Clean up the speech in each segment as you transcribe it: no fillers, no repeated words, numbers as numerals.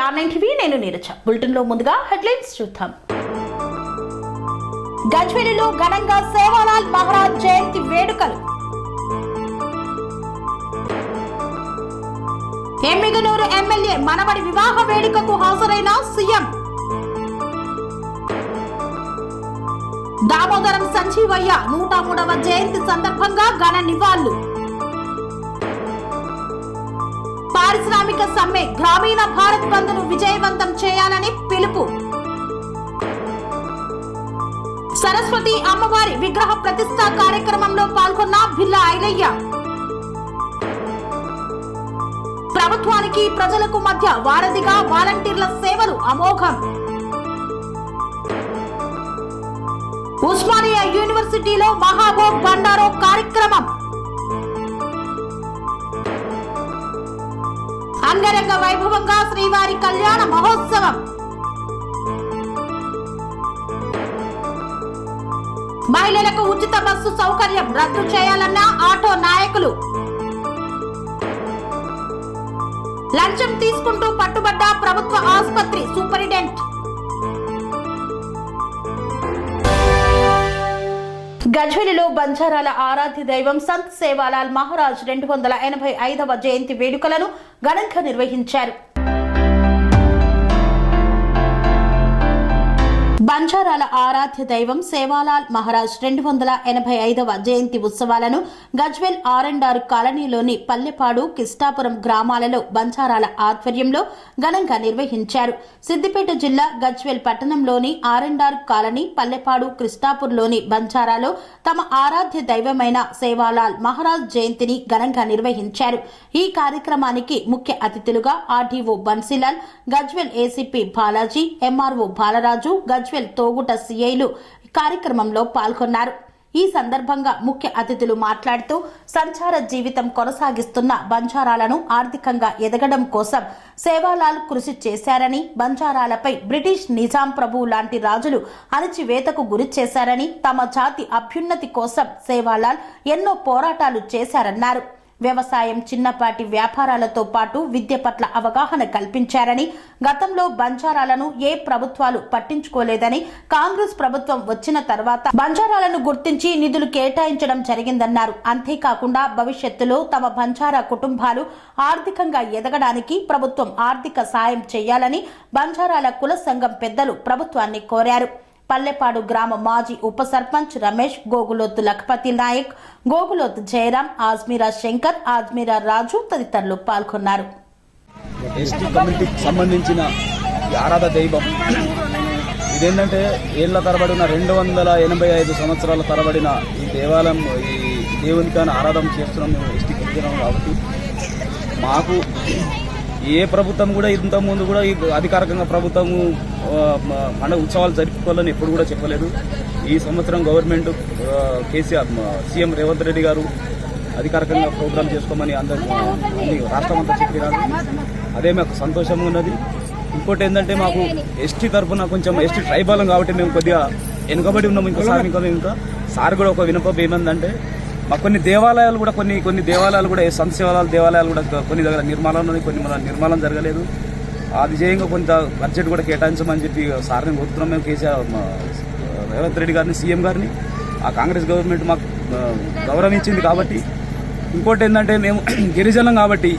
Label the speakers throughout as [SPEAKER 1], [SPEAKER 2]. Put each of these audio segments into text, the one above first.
[SPEAKER 1] స్టార్9 TV నేను Neeraja. Bulletin లో ముందుగా హెడ్లైన్స్ చూద్దాం. గజ్వేలులో ఘనంగా సేవాలాల్ మహారాజ్ జయంతి వేడుకలు. ఎమ్మిగనూరు ఎమ్మెల్యే మనవడి వివాహ వేడుకకు హాజరైన సీఎం. దామోదరం సంజీవయ్య 103వ జయంతి సందర్భంగా ఘన నివాళులు. పారిశ్రామిక సమ్మె గ్రామీణ భారత్ బంద్ ను విజయవంతం చేయాలని పిలుపు. సరస్వతి అమ్మవారి విగ్రహ ప్రతిష్ఠ కార్యక్రమంలో పాల్గొన్న భిల్లా ఐలయ్య. ప్రభుత్వానికి ప్రజలకు మధ్య వారధిగా వాలంటీర్ల సేవలు అమోఘం. ఉస్మానియా యూనివర్సిటీలో మహాభోగ్ బండారో కార్యక్రమం. అంగరంగ వైభవంగా శ్రీవారి కళ్యాణ మహోత్సవం. మహిళలకు ఉచిత బస్సు సౌకర్యం రద్దు చేయాలన్న ఆటో నాయకులు. లంచం తీసుకుంటూ పట్టుబడ్డ ప్రభుత్వ ఆసుపత్రి సూపరింటెండెంట్. గజ్వేలులో బంజారాల ఆరాధ్య దైవం సంత్ సేవాలాల్ మహారాజ్ 285వ జయంతి వేడుకలను ఘనంగా నిర్వహించారు. బంజారాల ఆరాధ్య దైవం సేవాలాల్ మహారాజ్ 285వ జయంతి ఉత్సవాలను గజ్వేల్ ఆర్&ఆర్ కాలనీలోని పల్లెపాడు కిష్టాపురం గ్రామాలలో బంజారాల ఆధ్వర్యంలో ఘనంగా నిర్వహించారు. సిద్దిపేట జిల్లా గజ్వేల్ పట్టణంలోని ఆర్&ఆర్ కాలనీ పల్లెపాడు కృష్ణాపూర్లోని బంజారాలో తమ ఆరాధ్య దైవమైన సేవాలాల్ మహారాజ్ జయంతిని ఘనంగా నిర్వహించారు. ఈ కార్యక్రమానికి ముఖ్య అతిథులుగా RDO Bansilal, Gajwel ACP Balaji, MRO Balaraju, Gajwel Toguta సిఐలు కార్యక్రమంలో పాల్గొన్నారు. ఈ సందర్భంగా ముఖ్య అతిథులు మాట్లాడుతూ సంచార జీవితం కొనసాగిస్తున్న బంజారాలను ఆర్థికంగా ఎదగడం కోసం సేవాలాల్ కృషి చేశారని, బంజారాలపై బ్రిటిష్ నిజాం ప్రభువు లాంటి రాజులు అణచివేతకు గురి చేశారని, తమ జాతి అభ్యున్నతి కోసం సేవాలాల్ ఎన్నో పోరాటాలు చేశారన్నారు. వ్యవసాయం, చిన్నపాటి వ్యాపారాలతో పాటు విద్య పట్ల అవగాహన కల్పించారని, గతంలో బంజారాలను ఏ ప్రభుత్వాలు పట్టించుకోలేదని, కాంగ్రెస్ ప్రభుత్వం వచ్చిన తర్వాత బంజారాలను గుర్తించి నిధులు కేటాయించడం జరిగిందన్నారు. అంతేకాకుండా భవిష్యత్తులో తమ బంజారా కుటుంబాలు ఆర్థికంగా ఎదగడానికి ప్రభుత్వం ఆర్థిక సాయం చేయాలని బంజారాల కుల సంఘం పెద్దలు ప్రభుత్వాన్ని కోరారు. పల్లెపాడు గ్రామ మాజీ ఉప సర్పంచ్ రమేష్, గోగులోతు లఖపతి నాయక్, గోగులోతు జయరాం, ఆజ్మీరా శంకర్, ఆజ్మీరా రాజు తదితరులు పాల్గొన్నారు.
[SPEAKER 2] ఎస్టీ కమ్యూనిటీకి సంబంధించిన ఆరాధ దైవం ఇదేంటంటే ఏళ్ల తరబడిన 285 సంవత్సరాల తరబడిన ఈ దేవాలయం, ఈ దేవునికి ఆరాధన చేస్తున్నాం మేము ఎస్టీ కమ్యూనిటీ కాబట్టి. మాకు ఏ ప్రభుత్వం కూడా ఇంతకుముందు కూడా ఈ అధికారికంగా ప్రభుత్వము పండుగ ఉత్సవాలు జరుపుకోవాలని ఎప్పుడు కూడా చెప్పలేదు. ఈ సంవత్సరం గవర్నమెంట్ కేసీఆర్ సీఎం రేవంత్ రెడ్డి గారు అధికారికంగా ప్రోగ్రాం చేసుకోమని అన్ని రాష్ట్రం అంతా చెప్పినారు. అదే మాకు సంతోషంగా ఉన్నది. ఇంకోటి ఏంటంటే మాకు ఎస్టీ తరఫున కొంచెం ఎస్టీ ట్రైబల్ కాబట్టి మేము కొద్దిగా వెనుకబడి ఉన్నాము. ఇంకా సార్ కూడా ఒక వినపం ఏమందంటే మాకు కొన్ని దేవాలయాలు కూడా కొన్ని దేవాలయాలు కూడా సంత్ సేవాలాల్ దేవాలయాలు కూడా కొన్ని దగ్గర నిర్మాణం ఉన్నాయి, కొన్ని నిర్మాణం జరగలేదు. అది చేయంగా కొంత బడ్జెట్ కూడా కేటాయించమని చెప్పి సార్ని కోరుతున్నాం. మేము కేసీఆర్ రేవంత్ రెడ్డి గారిని, సీఎం గారిని, ఆ కాంగ్రెస్ గవర్నమెంట్ మాకు గౌరవించింది కాబట్టి. ఇంకోటి ఏంటంటే మేము గిరిజనం కాబట్టి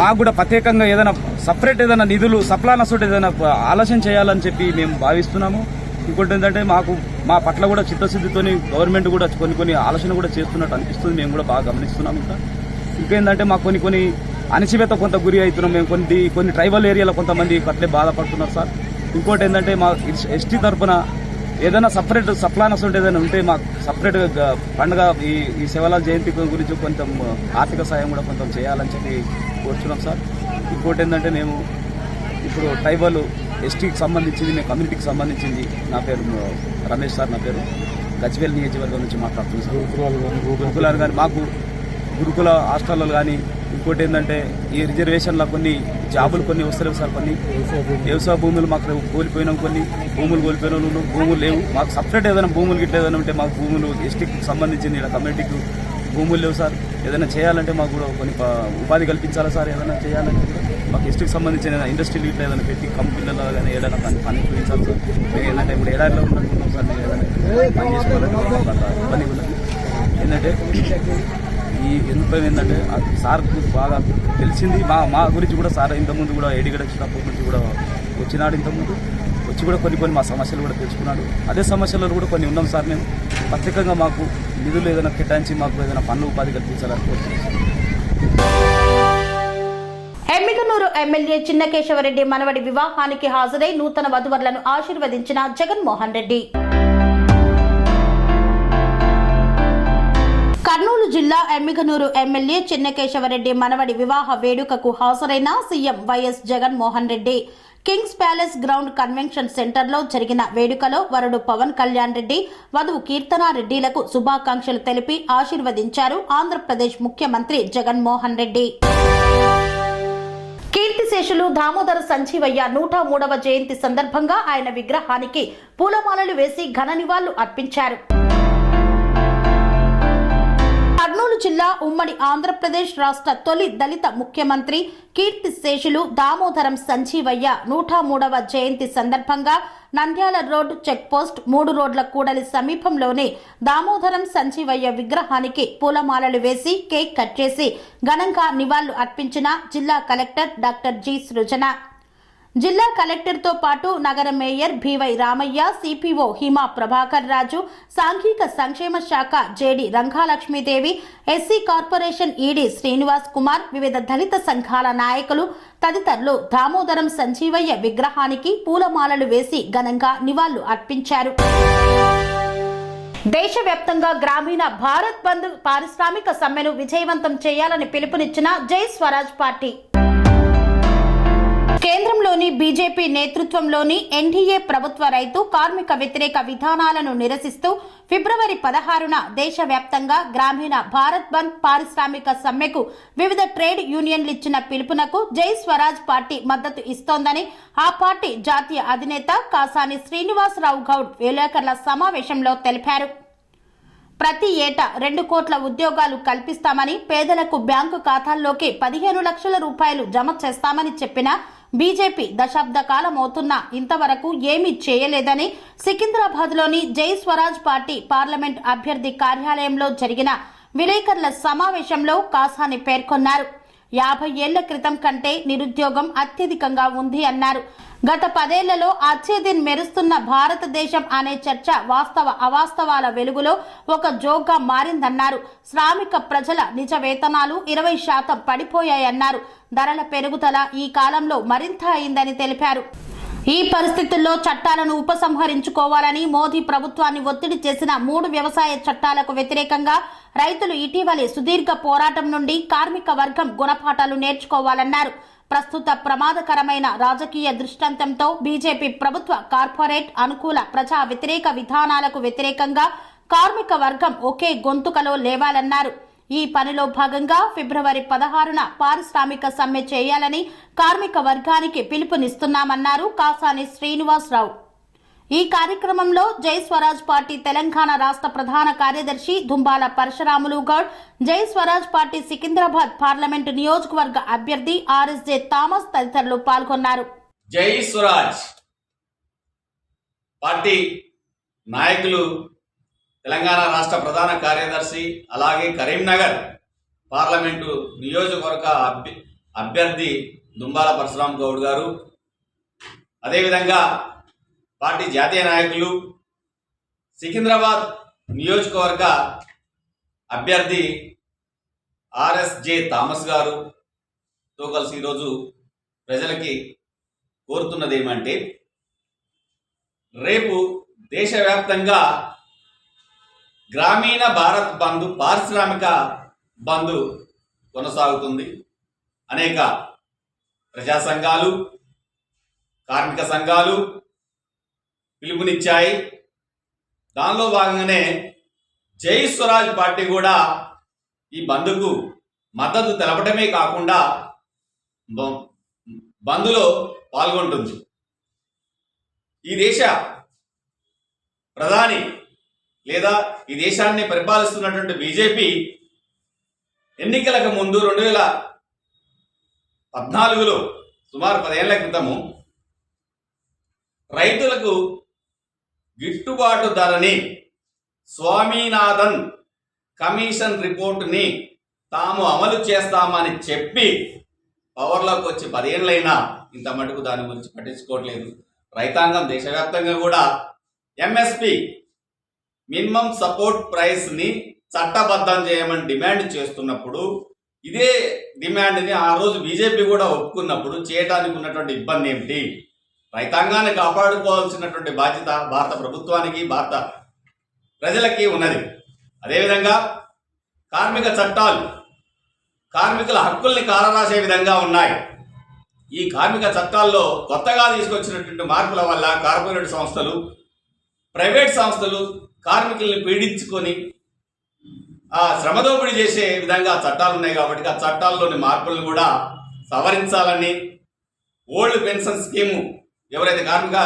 [SPEAKER 2] మాకు కూడా ప్రత్యేకంగా ఏదైనా సపరేట్ ఏదైనా నిధులు సప్లానసోటి ఏదైనా ఆలోచన చేయాలని చెప్పి మేము భావిస్తున్నాము. ఇంకోటి ఏంటంటే మా పట్ల కూడా చిత్తశుద్ధితోని గవర్నమెంట్ కూడా కొన్ని ఆలోచన కూడా చేస్తున్నట్టు అనిపిస్తుంది. మేము కూడా బాగా గమనిస్తున్నాం. ఇంకేంటంటే మాకు కొన్ని అణచివేత కొంత గురి అవుతున్నాం. మేము కొన్ని ట్రైబల్ ఏరియాలో కొంతమంది అట్లే బాధపడుతున్నారు సార్. ఇంకోటి ఏంటంటే మా ఎస్టీ తరఫున ఏదైనా సపరేట్ సప్లానస్ ఉంటే ఏదైనా ఉంటే మాకు సపరేట్గా పండుగ ఈ సేవాలాల్ జయంతి గురించి కొంచెం ఆర్థిక సాయం కూడా కొంచెం చేయాలని చెప్పి కోరుచున్నాం సార్. ఇంకోటి ఏంటంటే మేము ఇప్పుడు ట్రైబల్ ఎస్టీకి సంబంధించింది, మేము కమ్యూనిటీకి సంబంధించింది. నా పేరు రమేష్ సార్, నా పేరు గజ్వేల్ నియోజకవర్గం నుంచి మాట్లాడుతున్నాను సార్. గురుకులాలు కానీ మాకు గురుకుల హాస్టల్లో కానీ ఇంకోటి ఏంటంటే ఈ రిజర్వేషన్లో కొన్ని జాబులు కొన్ని వస్తలేవు సార్. కొన్ని వ్యవసాయ భూములు మాకు కోల్పోయినాం, కొన్ని భూములు కోల్పోయిన భూములు లేవు. మాకు సపరేట్ ఏదైనా భూములు గిట్ల ఏదైనా ఉంటే మాకు భూములు ఎస్టీకి సంబంధించింది, ఇలా కమ్యూనిటీకి భూములు లేవు సార్. ఏదైనా చేయాలంటే మాకు కూడా కొన్ని ఉపాధి కల్పించాలా సార్. ఏదైనా చేయాలంటే కూడా మాకు ఎస్టీకి సంబంధించిన ఇండస్ట్రీలు ఇట్లా ఏదైనా పెట్టి కంపెనీలలో కానీ ఏదైనా పని చూపించాలి సార్. మేము ఏంటంటే ఇప్పుడు ఏడాదిలో ఉన్నట్టున్నాం సార్. మేము ఏదైనా పని చేసుకోవాలంటే ఇబ్బంది కూడా ఏంటంటే ఈ ఎందుకు ఏంటంటే సార్కు బాగా తెలిసింది. మా గురించి కూడా సార్ ఇంతకుముందు కూడా ఎడిగడ చిన్నప్పటి నుంచి కూడా వచ్చినాడు. ఇంతకుముందు వచ్చి కూడా కొన్ని మా సమస్యలు కూడా తెలుసుకున్నాడు. అదే సమస్యలలో కూడా కొన్ని ఉన్నాం సార్. మేము ప్రత్యేకంగా మాకు నిధులు ఏదైనా కేటాయించి మాకు ఏదైనా పన్ను ఉపాధి కల్పించాలని కోరుతున్నాం.
[SPEAKER 1] ఎమ్మిగనూరు ఎమ్మెల్యే చిన్నకేశవరెడ్డి మనవడి వివాహానికి హాజరై నూతన వధువరులను ఆశీర్వదించిన జగన్మోహన్ రెడ్డి. కర్నూలు జిల్లా ఎమ్మిగనూరు ఎమ్మెల్యే చిన్నకేశవరెడ్డి మనవడి వివాహ వేడుకకు హాజరైన CM YS Jaganmohan Reddy Kings palace ground convention సెంటర్లో జరిగిన వేడుకలో వరుడు పవన్ కళ్యాణ్ రెడ్డి, వధువు కీర్తనారెడ్డిలకు శుభాకాంక్షలు తెలిపి ఆశీర్వదించారు ఆంధ్రప్రదేశ్ ముఖ్యమంత్రి జగన్మోహన్ రెడ్డి. కీర్తిశేషులు దామోదర సంజీవయ్య 103వ జయంతి సందర్భంగా ఆయన విగ్రహానికి పూలమాలలు వేసి ఘన నివాళులు అర్పించారు. కర్నూలు జిల్లా ఉమ్మడి ఆంధ్రప్రదేశ్ రాష్ట్ర తొలి దళిత ముఖ్యమంత్రి కీర్తిశేషులు దామోదరం సంజీవయ్య 103వ జయంతి సందర్భంగా నంద్యాల రోడ్ చెక్పోస్ట్ 3 రోడ్ల కూడలి సమీపంలోని దామోదరం సంజీవయ్య విగ్రహానికి పూలమాలలు వేసి కేక్ కట్ చేసి ఘనంగా నివాళులు అర్పించిన జిల్లా కలెక్టర్ డాక్టర్ జి సృజన. జిల్లా కలెక్టర్తో పాటు నగర mayor BY Ramaiah, CPO Hima Prabhakar Raju, సాంఘిక సంక్షేమ శాఖ JD Rangalakshmidevi, SC corporation ED Srinivas Kumar, వివిధ దళిత సంఘాల నాయకులు తదితరులు దామోదరం సంజీవయ్య విగ్రహానికి పూలమాలలు వేసి ఘనంగా నివాళులు అర్పించారు. దేశవ్యాప్తంగా గ్రామీణ భారత్ బంద్ పారిశ్రామిక సమ్మెను విజయవంతం చేయాలని పిలుపునిచ్చిన జై స్వరాజ్ పార్టీ. కేంద్రంలోని బీజేపీ నేతృత్వంలోని ఎన్డీఏ ప్రభుత్వ రైతు కార్మిక వ్యతిరేక విధానాలను నిరసిస్తూ ఫిబ్రవరి 16న దేశవ్యాప్తంగా గ్రామీణ భారత్ బంద్ పారిశ్రామిక సమ్మెకు వివిధ ట్రేడ్ యూనియన్లు ఇచ్చిన పిలుపునకు జై స్వరాజ్ పార్టీ మద్దతు ఇస్తోందని ఆ పార్టీ జాతీయ అధినేత కాసాని శ్రీనివాసరావు గౌడ్ విలేకరుల సమావేశంలో తెలిపారు. ప్రతి ఏటా 2 కోట్ల ఉద్యోగాలు కల్పిస్తామని, పేదలకు బ్యాంకు ఖాతాల్లోకి 15 లక్షల రూపాయలు జమ చేస్తామని చెప్పిన బీజేపీ దశాబ్ద కాలమవుతున్నా ఇంతవరకు ఏమీ చేయలేదని సికింద్రాబాద్లోని జై స్వరాజ్ పార్టీ పార్లమెంట్ అభ్యర్థి కార్యాలయంలో జరిగిన విలేకరుల సమావేశంలో కాసాని పేర్కొన్నారు. 50 ఏళ్ల క్రితం కంటే నిరుద్యోగం అత్యధికంగా ఉంది అన్నారు. గత 10 ఏళ్లలో అచ్చేదిన్ మెరుస్తున్న భారతదేశం అనే చర్చ వాస్తవ అవాస్తవాల వెలుగులో ఒక జోక్గా మారిందన్నారు. శ్రామిక ప్రజల నిజ వేతనాలు 20% పడిపోయాయన్నారు. ధరల పెరుగుదల ఈ కాలంలో మరింత అయిందని తెలిపారు. ఈ పరిస్థితుల్లో చట్టాలను ఉపసంహరించుకోవాలని మోదీ ప్రభుత్వాన్ని ఒత్తిడి చేసిన 3 వ్యవసాయ చట్టాలకు వ్యతిరేకంగా రైతులు ఇటీవలి సుదీర్ఘ పోరాటం నుండి కార్మిక వర్గం గుణపాఠాలు నేర్చుకోవాలన్నారు. ప్రస్తుత ప్రమాదకరమైన రాజకీయ దృష్టాంతంతో బీజేపీ ప్రభుత్వ కార్పొరేట్ అనుకూల ప్రజా వ్యతిరేక విధానాలకు వ్యతిరేకంగా కార్మిక వర్గం ఒకే గొంతుకలో లేవాలన్నారు. ఈ పనిలో భాగంగా ఫిబ్రవరి 16న పారిశ్రామిక సమ్మె చేయాలని కార్మిక వర్గానికి పిలుపునిస్తున్నామన్నారు కాసాని శ్రీనివాసరావు. ఈ కార్యక్రమంలో జై స్వరాజ్ పార్టీ తెలంగాణ రాష్ట్ర ప్రధాన కార్యదర్శి దుంబాల పరశురాములు గౌడ్, జై స్వరాజ్ పార్టీ సికింద్రాబాద్ పార్లమెంటు నియోజకవర్గ అభ్యర్థి ఆర్ఎస్జే థామస్ తదితరులు పాల్గొన్నారు.
[SPEAKER 3] జై స్వరాజ్ పార్టీ నాయకులు, తెలంగాణ రాష్ట్ర ప్రధాన కార్యదర్శి, అలాగే కరీంనగర్ పార్లమెంటు నియోజకవర్గ అభ్యర్థి దుంబాల పరశురామ్ గౌడ్ గారు, అదేవిధంగా పార్టీ జాతీయ నాయకులు, సికింద్రాబాద్ నియోజకవర్గ అభ్యర్థి ఆర్ఎస్జే థామస్ గారుతో కలిసి ఈరోజు ప్రజలకి కోరుతున్నది ఏమంటే, రేపు దేశవ్యాప్తంగా గ్రామీణ భారత్ బంద్ పారిశ్రామిక బంద్ కొనసాగుతుంది. అనేక ప్రజా సంఘాలు, కార్మిక సంఘాలు పిలుపునిచ్చాయి. దానిలో భాగంగానే జై స్వరాజ్ పార్టీ కూడా ఈ బంద్కు మద్దతు తెలపడమే కాకుండా బంద్లో పాల్గొంటుంది. ఈ దేశ ప్రధాని లేదా ఈ దేశాన్ని పరిపాలిస్తున్నటువంటి బీజేపీ ఎన్నికలకు ముందు 2014లో సుమారు 10 ఏళ్ల క్రితము రైతులకు గిట్టుబాటు ధరని స్వామినాథన్ కమిషన్ రిపోర్టుని తాము అమలు చేస్తామని చెప్పి పవర్లోకి వచ్చి 10 ఏళ్ళైనా ఇంత మటుకు దాని గురించి పట్టించుకోవట్లేదు. రైతాంగం దేశవ్యాప్తంగా కూడా ఎంఎస్పి మినిమం సపోర్ట్ ప్రైస్ని చట్టబద్ధం చేయమని డిమాండ్ చేస్తున్నప్పుడు ఇదే డిమాండ్ని ఆ రోజు బీజేపీ కూడా ఒప్పుకున్నప్పుడు చేయడానికి ఉన్నటువంటి ఇబ్బంది ఏమిటి? రైతాంగాన్ని కాపాడుకోవాల్సినటువంటి బాధ్యత భారత ప్రభుత్వానికి, భారత ప్రజలకి ఉన్నది. అదేవిధంగా కార్మిక చట్టాలు కార్మికుల హక్కుల్ని కాలరాసే విధంగా ఉన్నాయి. ఈ కార్మిక చట్టాల్లో కొత్తగా తీసుకొచ్చినటువంటి మార్పుల వల్ల కార్పొరేట్ సంస్థలు, ప్రైవేట్ సంస్థలు కార్మికుల్ని పీడించుకొని శ్రమదోపిడీ చేసే విధంగా చట్టాలు ఉన్నాయి. కాబట్టి ఆ చట్టాల్లోని మార్పులను కూడా సవరించాలని, ఓల్డ్ పెన్షన్ స్కీము ఎవరైతే కార్మిక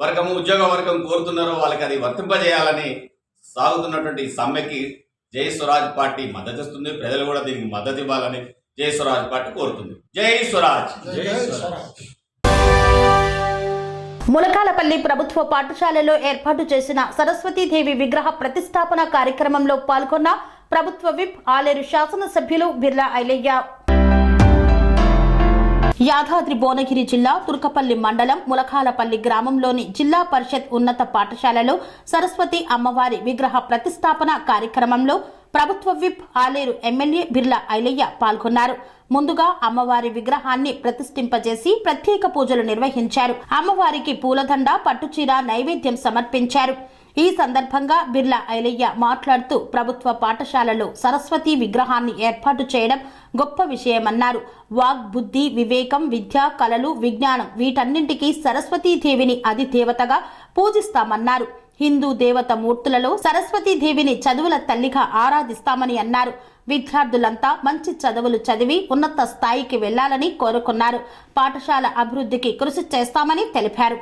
[SPEAKER 3] వర్గము, ఉద్యోగ వర్గం కోరుతున్నారో వాళ్ళకి అది వర్తింపజేయాలని సాగుతున్నటువంటి సమ్మెకి జై స్వరాజ్ పార్టీ మద్దతు ఇస్తుంది. ప్రజలు కూడా దీనికి మద్దతు ఇవ్వాలని జై స్వరాజ్ పార్టీ కోరుతుంది. జై స్వరాజ్.
[SPEAKER 1] ములకాలపల్లి ప్రభుత్వ పాఠశాలలో ఏర్పాటు చేసిన సరస్వతీదేవి విగ్రహ ప్రతిష్టాపన కార్యక్రమంలో పాల్గొన్న ప్రభుత్వ విప్ ఆలేరు శాసనసభ్యులు బిర్లా ఐలయ్య. యాదాద్రి భువనగిరి జిల్లా తుర్కపల్లి మండలం ములకాలపల్లి గ్రామంలోని జిల్లా పరిషత్ ఉన్నత పాఠశాలలో సరస్వతి అమ్మవారి విగ్రహ ప్రతిష్టాపన కార్యక్రమంలో ప్రభుత్వ విప్ ఆలేరు ఎమ్మెల్యే బిర్లా ఐలయ్య పాల్గొన్నారు. ముందుగా అమ్మవారి విగ్రహాన్ని ప్రతిష్ఠింపజేసి ప్రత్యేక పూజలు నిర్వహించారు. అమ్మవారికి పూలదండ, పట్టుచీర నైవేద్యం సమర్పించారు. ఈ సందర్భంగా బిర్లా ఐలయ్య మాట్లాడుతూ ప్రభుత్వ పాఠశాలలో సరస్వతి విగ్రహాన్ని ఏర్పాటు చేయడం గొప్ప విషయమన్నారు. వాగ్, బుద్ధి, వివేకం, విద్య, కళలు, విజ్ఞానం వీటన్నింటికీ సరస్వతీదేవిని అధిదేవతగా పూజిస్తామన్నారు. హిందూ దేవత మూర్తులలో సరస్వతీదేవిని చదువుల తల్లిగా ఆరాధిస్తామని అన్నారు. విద్యార్థులంతా మంచి చదువులు చదివి ఉన్నత స్థాయికి వెళ్లాలని కోరుకున్నారు. పాఠశాల అభివృద్ధికి కృషి చేస్తామని తెలిపారు.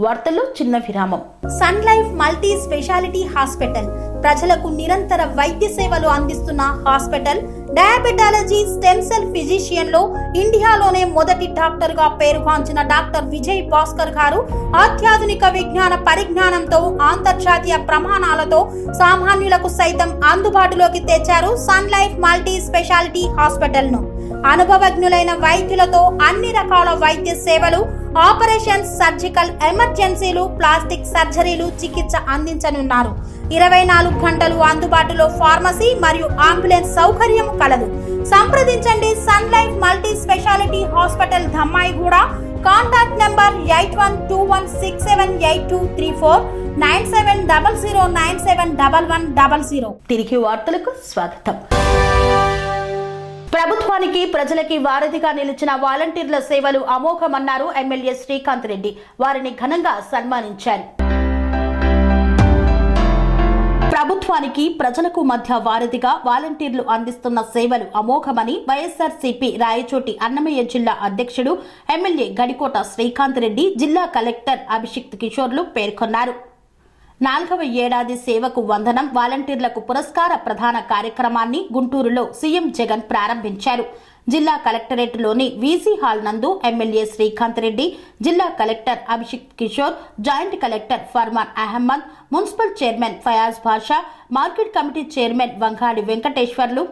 [SPEAKER 1] వార్తల్లో చిన్న విరామం. Sun Life multi specialty hospital ప్రజలకు నిరంతర వైద్య సేవలు అందిస్తున్న hospital. Diabetology, stem cell physician లో ఇండియాలోనే మొదటి డాక్టర్ గా పేరుగాంచిన డాక్టర్ విజయ్ భాస్కర్ గారు అత్యాధునిక విజ్ఞాన పరిజ్ఞానంతో అంతర్జాతీయ ప్రమాణాలతో సామాన్యులకు సైతం అందుబాటులోకి తెచ్చారు Sun Life multi specialty hospital ను. అనుభవజ్ఞులైన వైద్యులతో అన్ని రకాల వైద్య సేవలు, ఆపరేషన్స్, సర్జికల్ ఎమర్జెన్సీలు, ప్లాస్టిక్ సర్జరీలు, చికిత్స అందించనున్నారు. 24 గంటలు అందుబాటులో ఫార్మసీ మరియు అంబులెన్స్ సౌకర్యం కలదు. సంప్రదించండి Sun Life multi specialty hospital, Dhammaiguda. Contact number 8121678234 9700971100. తిరిగి వార్తలకు స్వాగతం. ప్రభుత్వానికి ప్రజలకి వారధిగా నిలిచిన వాలంటీర్ల సేవలు అమోఘమన్నారు ఎమ్మెల్యే శ్రీకాంత్ రెడ్డి. వారిని ఘనంగా సన్మానించారు. ప్రభుత్వానికి ప్రజలకు మధ్య వారధిగా వాలంటీర్లు అందిస్తున్న సేవలు అమోఘమని వైఎస్ఆర్సీపీ రాయచోటి అన్నమయ్య జిల్లా అధ్యక్షుడు ఎమ్మెల్యే గడికోట శ్రీకాంత్ రెడ్డి, జిల్లా కలెక్టర్ అభిషిక్త్ కిషోర్లు పేర్కొన్నారు. 4వ ఏడాది సేవకు వందనం వాలంటీర్లకు పురస్కార ప్రధాన కార్యక్రమాన్ని గుంటూరులో సీఎం జగన్ ప్రారంభించారు. జిల్లా కలెక్టరేట్లోని వీసీ హాల్ నందు ఎమ్మెల్యే శ్రీకాంత్ రెడ్డి, జిల్లా collector Abhishikt Kishore, joint collector Farman Ahmed, municipal chairman Fayaz Basha, market committee chairman Vangadi Venkateswarlu,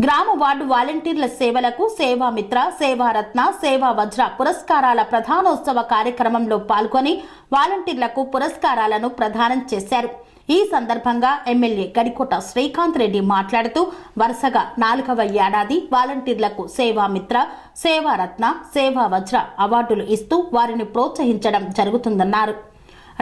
[SPEAKER 1] గ్రామ వార్డు వాలంటీర్ల సేవలకు సేవామిత్ర, సేవారత్న, సేవా వజ్ర పురస్కారాల ప్రధానోత్సవ కార్యక్రమంలో పాల్గొని వాలంటీర్లకు పురస్కారాలను ప్రదానం చేశారు. ఈ సందర్భంగా ఎమ్మెల్యే గడికోట శ్రీకాంత్ రెడ్డి మాట్లాడుతూ వరుసగా 4వ ఏడాది వాలంటీర్లకు సేవామిత్ర, సేవారత్న, సేవా వజ్ర అవార్డులు ఇస్తూ వారిని ప్రోత్సహించడం జరుగుతుందన్నారు.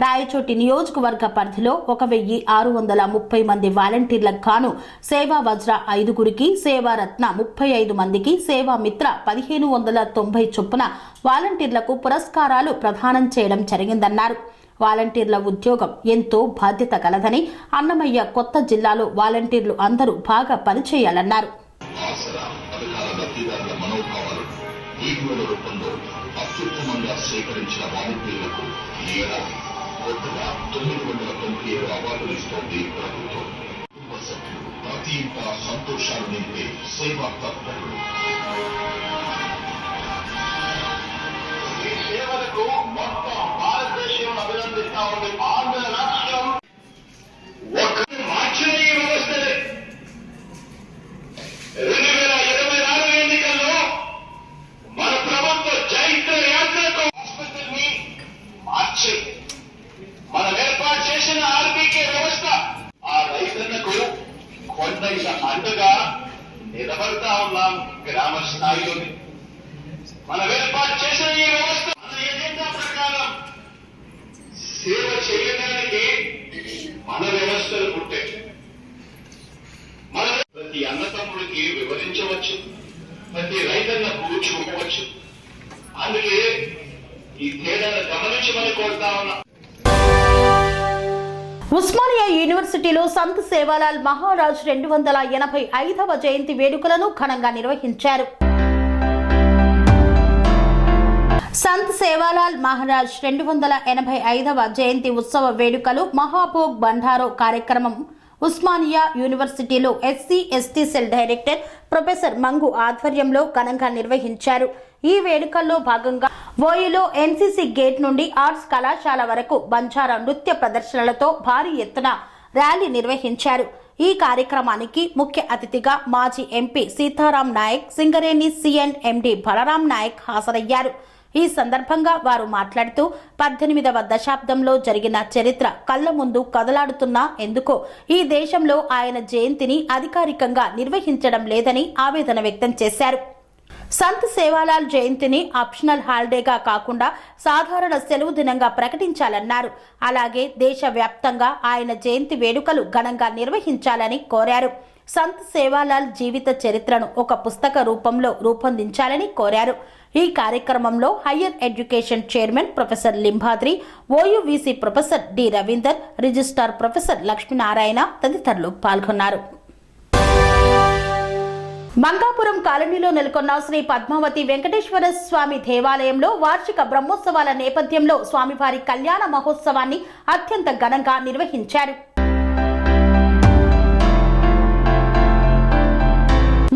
[SPEAKER 1] రాయచోటి నియోజకవర్గ పరిధిలో 1630 మంది వాలంటీర్లకు గాను సేవా వజ్ర 5గురికి, సేవారత్న 35 మందికి, సేవామిత్ర 1590 చొప్పున వాలంటీర్లకు పురస్కారాలు ప్రదానం చేయడం జరిగిందన్నారు. వాలంటీర్ల ఉద్యోగం ఎంతో బాధ్యత కలదని, అన్నమయ్య కొత్త జిల్లాలో వాలంటీర్లు అందరూ బాగా పనిచేయాలన్నారు.
[SPEAKER 4] కొత్తగా 997 అవార్డులు ఇస్తోంది ప్రభుత్వం. ప్రతి ఇంట సంతోషాలు నింపే సేవా తత్పరులు. ఈ సేవలకు మొత్తం భారతదేశం అభినందిస్తా ఉంది. ఆంధ్ర రాష్ట్రం ఒక మార్చిన ఈ వ్యవస్థలే 2024 ఎన్నికల్లో మన ప్రభుత్వ చైత్ర యాత్రతో ఆసుపత్రిని మార్చే మనం ఏర్పాటు చేసిన ఆర్బీకే వ్యవస్థ ఆ రైతన్నకు కొండంత అండగా నిలబడతా ఉన్నాం. గ్రామ స్థాయిలోని మనం ఏర్పాటు చేసిన ఈ వ్యవస్థ మన ఎజెండా ప్రకారం సేవ చేయడానికి మన వ్యవస్థలు పుట్టాయి. మన ప్రతి అన్నతమ్ముడికి వివరించవచ్చు, ప్రతి రైతన్నకు చూపవచ్చు. అందుకే ఈ తేడాను గమనించమని కోరుతా ఉన్నాం.
[SPEAKER 1] ఉస్మానియా యూనివర్సిటీలో సంత్ సేవాలాల్ మహారాజ్ 285వ జయంతి వేడుకలను ఘనంగా నిర్వహించారు. సంత్ సేవాలాల్ మహారాజ్ 285వ జయంతి ఉత్సవ వేడుకలు మహాభోగ్ బండారో కార్యక్రమం ఉస్మానియా యూనివర్సిటీలో SC ST cell director professor Mangu ఆధ్వర్యంలో ఘనంగా నిర్వహించారు. ఈ వేడుకల్లో భాగంగా ఓయూలో ఎన్సీసీ గేట్ నుండి ఆర్ట్స్ కళాశాల వరకు బంజారా నృత్య ప్రదర్శనలతో భారీ ఎత్తున ర్యాలీ నిర్వహించారు. ఈ కార్యక్రమానికి ముఖ్య అతిథిగా మాజీ ఎంపీ సీతారాం నాయక్, సింగరేణి సిఎండి బలరాం నాయక్ హాజరయ్యారు. ఈ సందర్భంగా వారు మాట్లాడుతూ 18వ దశాబ్దంలో జరిగిన చరిత్ర కళ్ల ముందు కదలాడుతున్నా ఎందుకో ఈ దేశంలో ఆయన జయంతిని అధికారికంగా నిర్వహించడం లేదని ఆవేదన వ్యక్తం చేశారు. సంత్ సేవాలాల్ జయంతిని ఆప్షనల్ హాలిడేగా కాకుండా సాధారణ సెలవు దినంగా ప్రకటించాలన్నారు. అలాగే దేశవ్యాప్తంగా ఆయన జయంతి వేడుకలు ఘనంగా నిర్వహించాలని కోరారు. సంత్ సేవాలాల్ జీవిత చరిత్రను ఒక పుస్తక రూపంలో రూపొందించాలని కోరారు. ఈ కార్యక్రమంలో higher education chairman professor Limbadri, OUVC professor D Ravinder, registrar professor Lakshminarayana తదితరులు పాల్గొన్నారు. మంగాపురం కాలనీలో నెలకొన్న శ్రీ పద్మావతి వెంకటేశ్వర స్వామి దేవాలయంలో వార్షిక బ్రహ్మోత్సవాల నేపథ్యంలో స్వామివారి కళ్యాణ మహోత్సవాన్ని అత్యంత ఘనంగా నిర్వహించారు.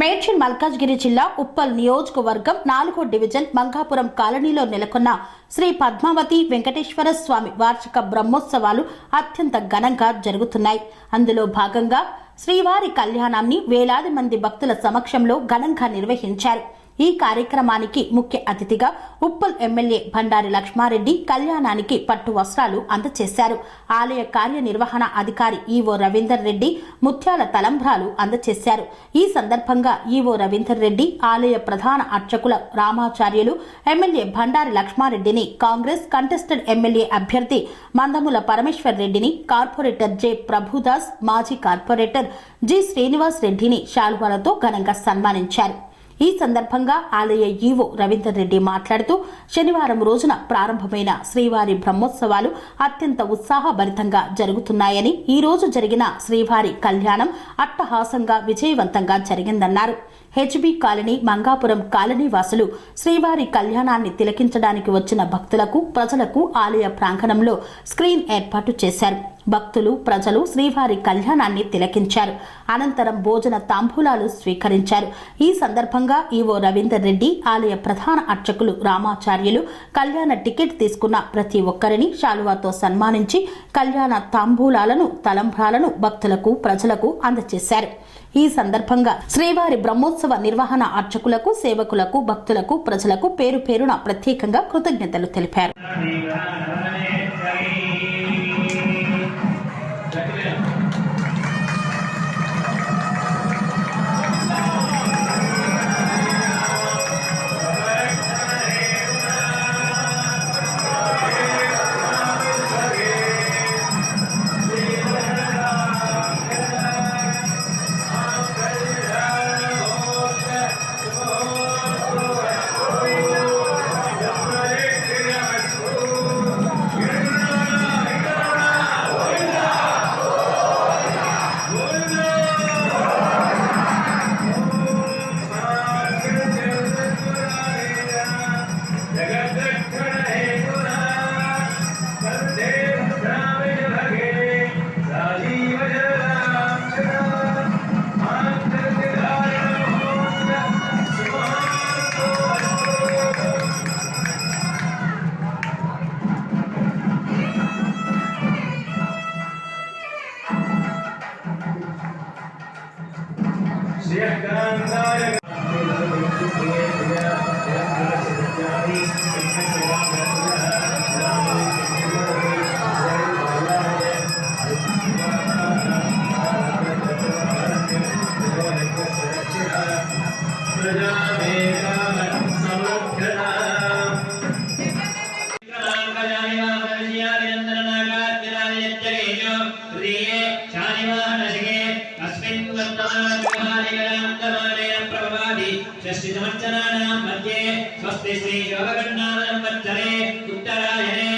[SPEAKER 1] మేడ్చల్ మల్కాజ్గిరి జిల్లా ఉప్పల్ నియోజకవర్గం 4వ డివిజన్ మంగాపురం కాలనీలో నెలకొన్న శ్రీ పద్మావతి వెంకటేశ్వర స్వామి వార్షిక బ్రహ్మోత్సవాలు అత్యంత ఘనంగా జరుగుతున్నాయి. అందులో భాగంగా శ్రీవారి కళ్యాణాన్ని వేలాది మంది భక్తుల సమక్షంలో ఘనంగా నిర్వహించారు. ఈ కార్యక్రమానికి ముఖ్య అతిథిగా ఉప్పల్ ఎమ్మెల్యే బండారి లక్ష్మారెడ్డి కళ్యాణానికి పట్టు వస్త్రాలు అందజేశారు. ఆలయ కార్యనిర్వహణ అధికారి ఈవో రవీందర్ రెడ్డి ముత్యాల తలంబ్రాలు అందజేశారు. ఈ సందర్భంగా ఈవో రవీందర్ రెడ్డి ఆలయ ప్రధాన అర్చకుల రామాచార్యులు ఎమ్మెల్యే బండారి లక్ష్మారెడ్డిని, కాంగ్రెస్ కంటెస్టెడ్ ఎమ్మెల్యే అభ్యర్థి మందముల పరమేశ్వర్ రెడ్డిని, కార్పొరేటర్ జె ప్రభుదాస్, మాజీ కార్పొరేటర్ జి శ్రీనివాస్ రెడ్డిని శాలువాలతో ఘనంగా సన్మానించారు. ఈ సందర్భంగా ఆలయ ఈవో రవీందర్ రెడ్డి మాట్లాడుతూ శనివారం రోజున ప్రారంభమైన శ్రీవారి బ్రహ్మోత్సవాలు అత్యంత ఉత్సాహభరితంగా జరుగుతున్నాయని, ఈ రోజు జరిగిన శ్రీవారి కళ్యాణం అట్టహాసంగా విజయవంతంగా జరిగిందన్నారు. హెచ్బి కాలనీ, మంగాపురం కాలనీ వాసులు శ్రీవారి కళ్యాణాన్ని తిలకించడానికి వచ్చిన భక్తులకు, ప్రజలకు ఆలయ ప్రాంగణంలో స్క్రీన్ ఏర్పాటు చేశారు. భక్తులు ప్రజలు శ్రీవారి కళ్యాణాన్ని తిలకించారు. అనంతరం భోజన తాంబూలాలు స్వీకరించారు. ఈ సందర్భంగా ఈవో రవీందర్ రెడ్డి, ఆలయ ప్రధాన అర్చకులు రామాచార్యులు కళ్యాణ టికెట్ తీసుకున్న ప్రతి ఒక్కరిని శాలువాతో సన్మానించి కళ్యాణ తాంబూలాలను, తలంబ్రాలను భక్తులకు ప్రజలకు అందజేశారు. ఈ సందర్భంగా శ్రీవారి బ్రహ్మోత్సవ నిర్వహణ అర్చకులకు, సేవకులకు, భక్తులకు, ప్రజలకు పేరు పేరున ప్రత్యేకంగా కృతజ్ఞతలు తెలిపారు.
[SPEAKER 5] स्वस्ति श्री योगगण्डावत्सरे उत्तरायणे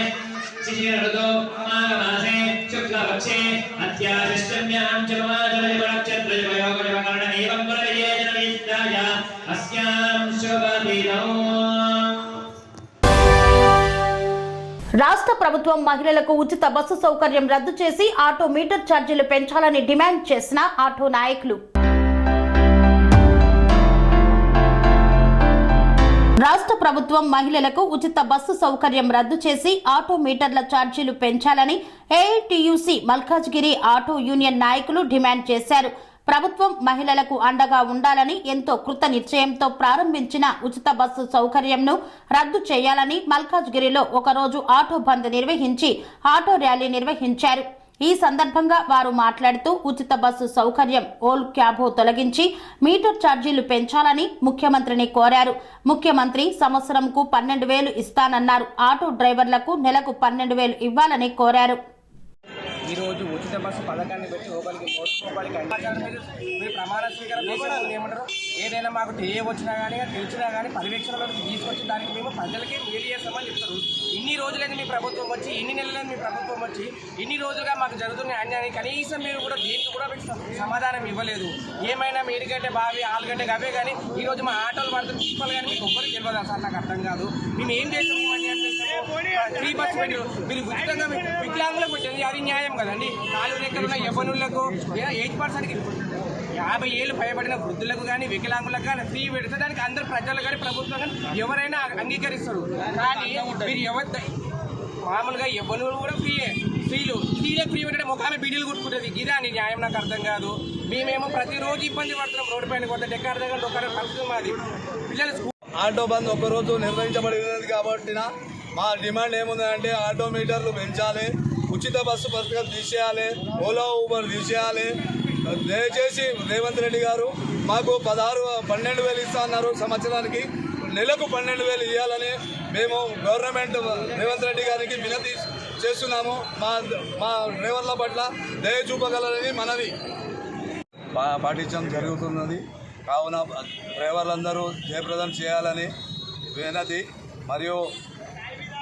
[SPEAKER 5] शिशिरऋतौ माघमासे शुक्लपक्षे अत्याशिष्टम्यां च नक्षत्रयोगकर्ण एवं पुनर्विजयजनविद्याय अस्यां शुभदिनौ.
[SPEAKER 1] రాష్ట్ర ప్రభుత్వం మహిళలకు ఉచిత బస్సు సౌకర్యం రద్దు చేసి ఆటో మీటర్ ఛార్జీలు పెంచాలని డిమాండ్ చేసిన ఆటో నాయకులు. రాష్ట్ర ప్రభుత్వం మహిళలకు ఉచిత బస్సు సౌకర్యం రద్దు చేసి ఆటో మీటర్ల ఛార్జీలు పెంచాలని ఏఐటియుసి మల్కాజ్గిరి ఆటో యూనియన్ నాయకులు డిమాండ్ చేశారు. ప్రభుత్వం మహిళలకు అండగా ఉండాలని ఎంతో కృత నిశ్చయంతో ప్రారంభించిన ఉచిత బస్సు సౌకర్యంను రద్దు చేయాలని మల్కాజ్గిరిలో ఒకరోజు ఆటో బంద్ నిర్వహించి ఆటో ర్యాలీ నిర్వహించారు. ఈ సందర్భంగా వారు మాట్లాడుతూ ఉచిత బస్సు సౌకర్యం ఓల్ క్యాబో తొలగించి మీటర్ ఛార్జీలు పెంచాలని ముఖ్యమంత్రిని కోరారు. ముఖ్యమంత్రి సంవత్సరంకు 12,000 ఇస్తానన్నారు. ఆటో డ్రైవర్లకు నెలకు 12,000 ఇవ్వాలని కోరారు.
[SPEAKER 6] ఈరోజు ఉచిత బస్సు పథకాన్ని పెట్టి మీరు ప్రమాణ స్వీకారం చేసేది ఏమంటారు? ఏదైనా మాకు తెలియవచ్చినా కానీ తెలిసినా కానీ పర్యవేక్షణలోకి తీసుకొచ్చి దానికి మేము ప్రజలకి మేలు చేస్తామని చెప్తారు. ఇన్ని రోజులైంది మీ ప్రభుత్వం వచ్చి, ఇన్ని నెలలైంది మీ ప్రభుత్వం వచ్చి, ఇన్ని రోజులుగా మాకు జరుగుతున్న అన్యాయాన్ని కనీసం మీరు కూడా దీనికి కూడా సమాధానం ఇవ్వలేదు. ఏమైనా మీ 7 గంటే బావి 4 గంటకి అవే కానీ ఈరోజు మా ఆటోలు పడుతూ తీసుకోవాలి కానీ మీకు ఒక్కరికి తెలియదు సార్. నాకు అర్థం కాదు. మేము ఏం చేస్తాము? ఫ్రీ బస్ పెట్టారు, మీరు ఉచితంగా వికలాంగులకు పెట్టింది, అది న్యాయం కదండి. 4 రెక్కలున్న యవ్వనులకు 8%కి 50 ఏళ్ళు పైబడిన వృద్ధులకు కానీ వికలాంగులకు కానీ ఫ్రీ పెడితే దానికి అందరు ప్రజలు కానీ ప్రభుత్వం కానీ ఎవరైనా అంగీకరిస్తారు. కానీ మీరు మామూలుగా యవ్వనులు కూడా స్త్రీలే ఫ్రీ పెట్టడం ఒక ఆమె బీడీలు కొట్టుకుంటుంది. ఇదా అని న్యాయం నాకు అర్థం కాదు. మేమేమో ప్రతిరోజు ఇబ్బంది పడుతున్నాం. రోడ్డు పైన కొట్టే డెక్కర్ దగ్గర ఒక పరిస్థితి మాది. పిల్లలు
[SPEAKER 2] ఆటో బంద్ ఒక్కరోజు నిర్వహించబడినది కాబట్టి మా డిమాండ్ ఏముందంటే ఆటో మీటర్లు పెంచాలి, ఉచిత బస్సు పథకం తీసేయాలి, ఓలా ఊబర్ తీసేయాలి. దయచేసి రేవంత్ రెడ్డి గారు మాకు 12,000 ఇస్తా అన్నారు సంవత్సరానికి, నెలకు 12,000 ఇవ్వాలని మేము గవర్నమెంట్ రేవంత్ రెడ్డి గారికి వినతి చేస్తున్నాము. మా డ్రైవర్ల పట్ల దయ చూపగలరని మనవి పాటించడం జరుగుతున్నది. కావున డ్రైవర్లందరూ జయప్రదం చేయాలని వినతి. మరియు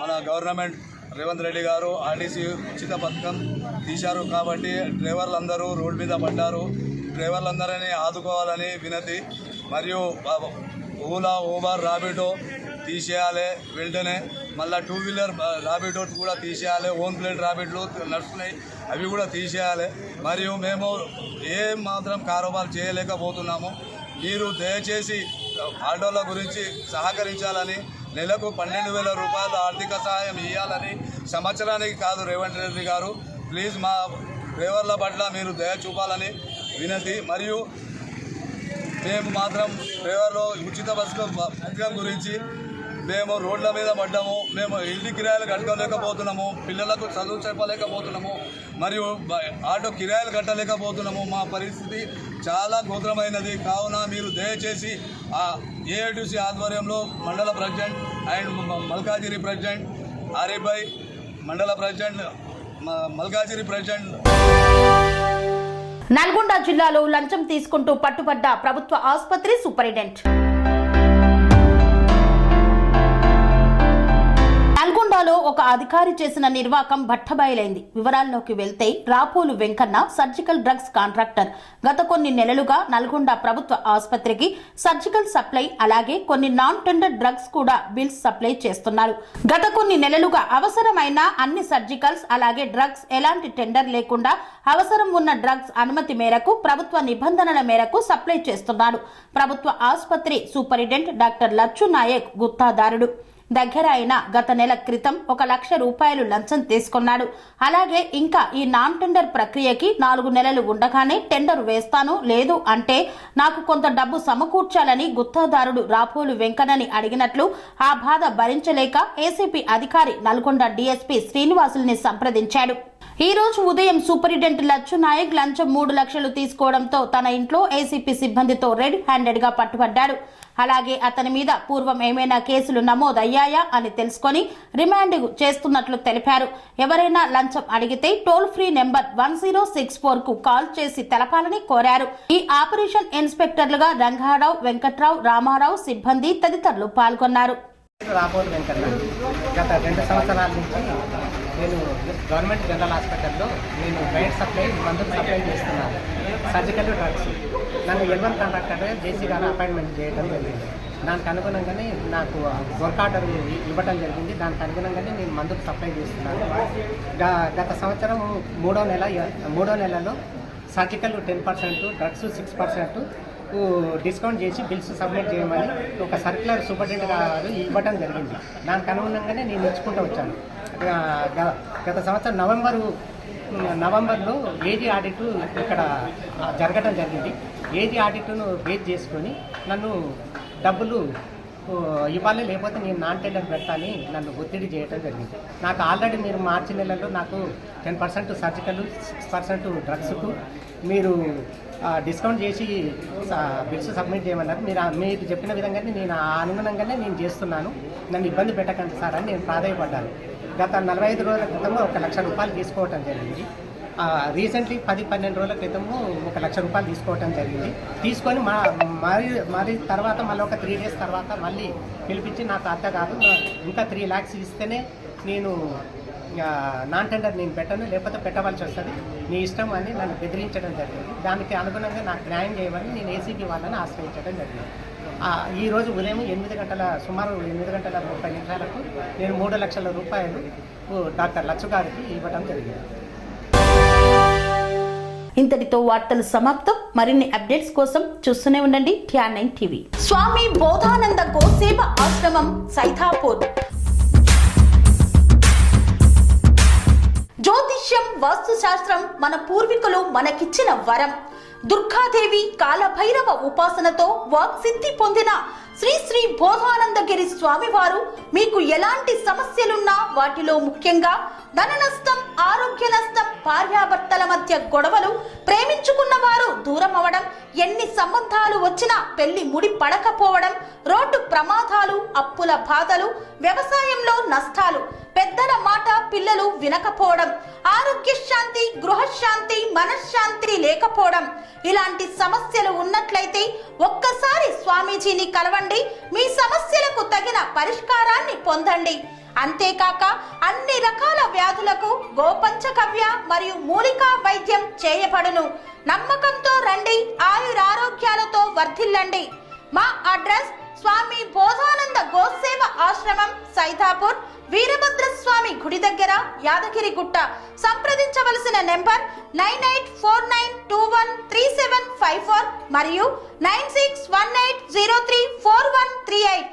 [SPEAKER 2] మన గవర్నమెంట్ రేవంత్ రెడ్డి గారు ఆర్టీసీ ఉచిత పథకం తీశారు కాబట్టి డ్రైవర్లందరూ రోడ్డు మీద పడ్డారు. డ్రైవర్లందరినీ ఆదుకోవాలని వినతి. మరియు ఓలా ఊబర్ రాపిడో తీసేయాలి వెంటనే.
[SPEAKER 7] మళ్ళీ 2 వీలర్ ర్యాపిడోస్ కూడా తీసేయాలి. ఓన్ ప్లేట్ ర్యాపిడ్లు నడుస్తున్నాయి, అవి కూడా తీసేయాలి. మరియు మేము ఏం మాత్రం కారోబార్ చేయలేకపోతున్నాము. మీరు దయచేసి ఆటోల గురించి సహకరించాలని, నెలకు 12,000 రూపాయలు ఆర్థిక సహాయం ఇవ్వాలని, సంవత్సరానికి కాదు రేవంత్ రెడ్డి గారు, ప్లీజ్ మా డ్రైవర్ల పట్ల మీరు దయ చూపాలని వినతి. మరియు మేము మాత్రం డ్రైవర్లు ఉచిత బస్సు పథకం గురించి మేము రోడ్ల మీద పడ్డాము. మేము ఇంటి కిరాయిలు కట్టుకోలేకపోతున్నాము, పిల్లలకు చదువు చెప్పలేకపోతున్నాము, మరియు ఆటో కిరాయిలు కట్టలేకపోతున్నాము. మా పరిస్థితి చాలా ఘోరమైనది. కావున మీరు దయచేసి ఏఐటీసీ ఆధ్వర్యంలో మండల president and Malkajgiri president Arif, మండల ప్రెసిడెంట్ మల్కాజిరి ప్రెసిడెంట్.
[SPEAKER 1] నల్గొండ జిల్లాలో లంచం తీసుకుంటూ పట్టుబడ్డ ప్రభుత్వ ఆసుపత్రి సూపరింటెండెంట్. నల్గొండలో ఒక అధికారి చేసిన నిర్వాకం బట్టబయలైంది. వివరాల్లోకి వెళ్తే Rapolu Venkanna surgical drugs contractor. గత కొన్ని నెలలుగా నల్గొండ ప్రభుత్వ ఆసుపత్రికి సర్జికల్ సప్లై అలాగే కొన్ని నాన్ టెండర్ డ్రగ్స్ కూడా బిల్స్ సప్లై చేస్తున్నారు. గత కొన్ని నెలలుగా అవసరమైన అన్ని సర్జికల్స్ అలాగే డ్రగ్స్ ఎలాంటి టెండర్ లేకుండా అవసరం ఉన్న డ్రగ్స్ అనుమతి మేరకు ప్రభుత్వ నిబంధనల మేరకు సప్లై చేస్తున్నారు. ప్రభుత్వ ఆసుపత్రి సూపరింటెండెంట్ డాక్టర్ లచ్చు నాయక్ గుత్తాదారుడు. దగ్గర అయిన గత నెల క్రితం 1 లక్ష రూపాయలు లంచం తీసుకున్నాడు. అలాగే ఇంకా ఈ నాన్ టెండర్ ప్రక్రియకి 4 నెలలు ఉండగానే టెండర్ వేస్తాను, లేదు అంటే నాకు కొంత డబ్బు సమకూర్చాలని గుత్తాదారుడు రాపోలు వెంకన్నని అడిగినట్లు ఆ బాధ భరించలేక ఏసీపీ అధికారి నల్గొండ డీఎస్పీ శ్రీనివాసుల్ని సంప్రదించాడు. ఈ రోజు ఉదయం సూపరింటెండెంట్ లచ్చు నాయక్ లంచం 3 లక్షలు తీసుకోవడంతో తన ఇంట్లో ఏసీపీ సిబ్బందితో రెడ్ హ్యాండెడ్ గా పట్టుబడ్డాడు. అలాగే అతని మీద పూర్వం ఏమైనా కేసులు నమోదయ్యాయా అని తెలుసుకొని రిమాండ్ చేస్తున్నట్లు తెలిపారు. ఎవరైనా లంచం అడిగితే టోల్ ఫ్రీ నెంబర్ 1064 కు కాల్ చేసి తెలపాలని కోరారు. ఈ ఆపరేషన్ ఇన్స్పెక్టర్లుగా రంగారావు, వెంకట్రావు, రామారావు, సిబ్బంది తదితరులు పాల్గొన్నారు.
[SPEAKER 6] రాపోలు వెంకన్న గత 2 సంవత్సరాల నుంచి నేను గవర్నమెంట్ జనరల్ హాస్పిటల్లో నేను బయట మందులు సప్లై చేస్తున్నాను, సర్జికల్ డ్రగ్స్. నన్ను ఎల్వన్ కాంట్రాక్టర్ జేసీ గారు అపాయింట్మెంట్ చేయడం జరిగింది. దానికి అనుగుణంగానే నాకు వర్క్ ఆర్డర్ ఇవ్వడం జరిగింది. దానికి అనుగుణంగానే నేను మందులు సప్లై చేస్తున్నాను. గత సంవత్సరం 3వ నెలలో సర్జికల్ 10%, డ్రగ్స్ 6% డిస్కౌంట్ చేసి బిల్స్ సబ్మిట్ చేయమని ఒక సర్క్యులర్ సూపరింటెండెంట్ గారు ఇవ్వడం జరిగింది. దానికి అనుగుణంగానే నేను ఇచ్చుకుంటూ వచ్చాను. గత సంవత్సరం నవంబర్లో ఏజీ ఆడిట్ ఇక్కడ జరగడం జరిగింది. ఏజీ ఆడిట్ను బేస్ చేసుకొని నన్ను డబ్బులు ఇవ్వాలి, లేకపోతే నేను నాన్ టెండర్ పెట్టాలని నన్ను ఒత్తిడి చేయడం జరిగింది. నాకు ఆల్రెడీ మీరు మార్చి నెలలో నాకు 10% సర్జికల్, 6% డ్రగ్స్కు మీరు డిస్కౌంట్ చేసి బిల్స్ సబ్మిట్ చేయమన్నారు. మీరు చెప్పిన విధంగానే నేను అనుగుణంగానే నేను చేస్తున్నాను, నన్ను ఇబ్బంది పెట్టకండి సార్ అని నేను ప్రాధాయపడ్డాను. గత 45 రోజుల క్రితము 1 లక్ష రూపాయలు తీసుకోవటం జరిగింది. రీసెంట్లీ 10-12 రోజుల క్రితము 1 లక్ష రూపాయలు తీసుకోవటం జరిగింది. తీసుకొని మరి తర్వాత మళ్ళీ ఒక 3 డేస్ తర్వాత మళ్ళీ పిలిపించి నాకు అర్థం కాదు, ఇంకా 3 lakhs ఇస్తేనే నేను నాన్ టెండర్ నేను పెట్టను, లేకపోతే పెట్టవలసి వస్తుంది, నీ ఇష్టం అని నన్ను బెదిరించడం జరిగింది. దానికి అనుగుణంగా నాకు న్యాయం చేయమని నేను ఏసీబీ వాళ్ళని ఆశ్రయించడం జరిగింది. ఈరోజు ఉదయం సుమారు 8:30 నిమిషాలకు నేను 3 లక్షల రూపాయలు డాక్టర్ లచ్చు గారికి ఇవ్వడం జరిగింది.
[SPEAKER 1] ఇంతటితో వార్తలు సమాప్తం. మరిన్ని అప్డేట్స్ కోసం చూస్తూనే ఉండండి TR9 టీవీ. స్వామి బోధానంద గోసేవ ఆశ్రమం సైథాపూర్. జ్యోతిష్యం, వాస్తుశాస్త్రం మన పూర్వీకులు మనకిచ్చిన వరం. దుర్గాదేవి, కాలభైరవ ఉపాసనతో వాక్సిద్ధి పొందిన శ్రీ శ్రీ బోధానందగిరి స్వామివారు మీకు ఎలాంటి సమస్యలున్నా, వాటిలో ముఖ్యంగా ధన నష్టం, ఆరోగ్య నష్టం, భార్యాభర్తల మధ్య గొడవలు, ప్రేమించుకున్న వారు దూరం అవడం, ఎన్ని సంబంధాలు వచ్చినా పెళ్లి ముడి పడకపోవడం, రోడ్డు ప్రమాదాలు, అప్పుల బాధలు, వ్యవసాయంలో నష్టాలు, పెద్దల మాట పిల్లలు వినకపోవడం, ఆరోగ్య శాంతి, గృహశాంతి, మనశ్శాంతి లేకపోవడం, ఇలాంటి సమస్యలు ఉన్నట్లయితే ఒక్కసారి స్వామీజీని కలవండి. మీ సమస్యలకు తగిన పరిష్కారాన్ని పొందండి. అంతేకాక అన్ని రకాల వ్యాధులకు గోపంచకవ్య మరియు మూలికా వైద్యం చేయబడును. నమ్మకంతో రండి, ఆయురారోగ్యాలతో వర్ధిల్లండి. మా అడ్రస్ స్వామి బోధానంద గోసేవ ఆశ్రమం, సైథాపూర్, వీరభద్రస్వామి గుడి దగ్గర, యాదగిరిగుట్ట. సంప్రదించవలసిన నెంబర్ 9849213754 మరియు 9618034138.